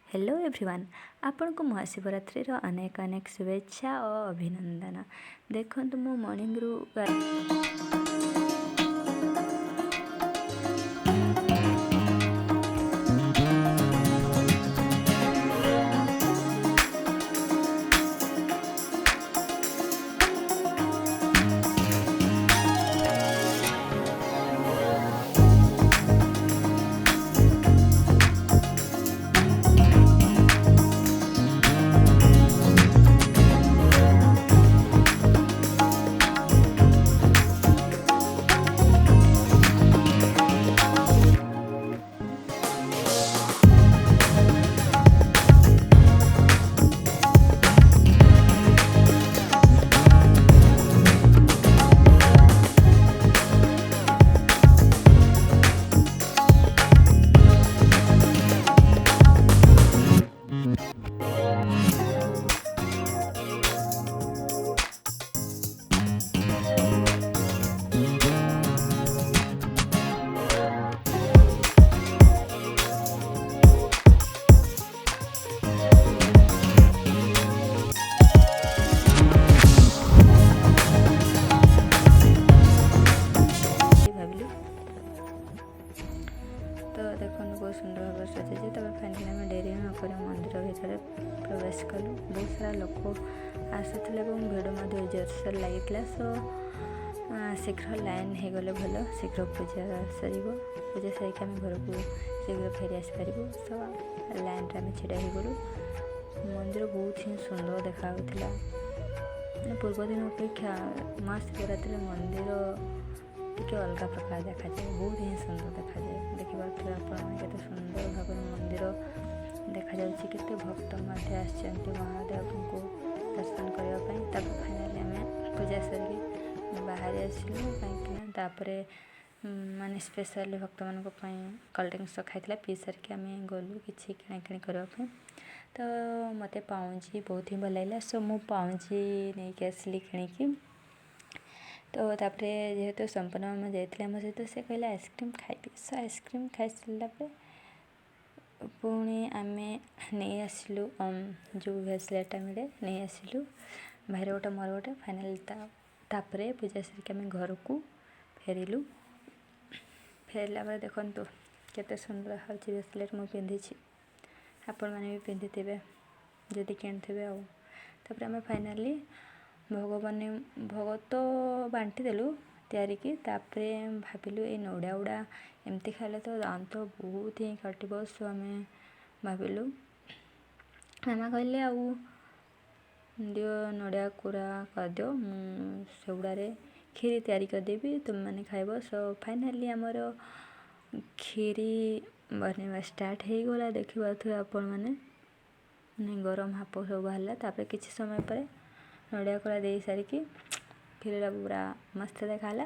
Hello everyone आपण को महाशिवरात्रि अनेक अनेक शुभेच्छा और अभिनंदन। देखो मो मॉर्निंग रु तो देखो बहुत सुंदर भाव सजाई तब फाइनाली आम डेरी नक मंदिर भर प्रवेश कलु। बहुत सारा लोक आसुले भिड़ जोरसोर लगी सो शीघ्र लाइन हो गले भल शीघ्र पूजा सर पूजा सारिक आम घर को शीघ्र फेरी आसपार सो लाइन आम छिड़ा हो गलु। मंदिर बहुत ही सुंदर देखा पूर्व दिन अपेक्षा महाशिवरात्रि मंदिर टी अलग प्रकार देखा जाए, बहुत ही सुंदर देखा जाए। देखा आपते सुंदर भाव मंदिर देखा जाते भक्त महादेव को दर्शन करने। फाइनाली आम पूजा सर बाहर आसलु कहीं माने स्पेशली भक्त मान कोल्ड ड्रिंक्स खाई पी सारिक आम गलु कि किणाकिणी करने। तो मत पाउंजी बहुत ही भल लगा सो मु पाउंजी नहीं कि आसली किणी। तो तापरे जेहेतु संपन्न मामा जाते आम सहित से कहला आइसक्रीम खाइबी सो आइसक्रीम खाई सारा पुणी आम नहीं आसलु जो भेसलेटा मिले नहीं आसलु भाई गोटे मोर गोटे फाइनाल तापरे पूजा सरिक आम घर को फेरिलु। फेरला बेले देखु केते सुंदर हूँ भेसलेट मुझे पिंधि आपण मैंने भी पिंधि थे जदि किणुवे आम फाइनाली भोग तो बांटी देलु तैयारी की तापरे भाविलु ये नड़िया गुड़ा एमती खाइले तो दांत तो बहुत ही कटो सो आम भाविलु मामा कहले आउ दियो नड़िया कोरा कर दियो से गुड़े खीरी तैयारी करदेवी तुम मैंने खाइब। सो फाइनाली आमर खीरी बनवा स्टार्ट हो गला देखी पारे आपण मैंने गरम हाप सब बाहर किसी समय पर नड़िया कोड़ा दे सारिकी खीरीटा पूरा मस्त देखाला।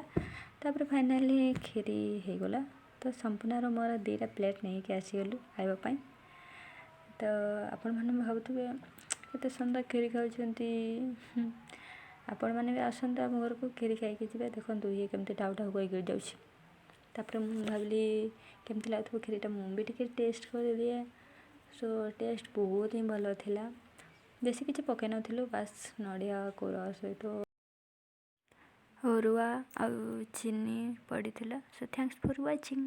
तापर फाइनाली खीरी हो गला तो संपूर्ण मोर 2टा प्लेट नहीं कि आसीगलु खावाई। तो आपण मैंने भावुवे केते सुंदर खीरी खाऊँगी आपण मैंने भी आसतु आम घर को खीरी खाई देखो ये केमती टाउ टाउ गिर जापर मुझे भाविली केमती लगे खीरीटा मुझे भी टेस्ट कर दिए। सो टेस्ट बहुत ही भल था बेसी किसी पकई नु बास नड़िया कोरा सहित अरुआ आ चीनी पड़ी। So thanks for watching.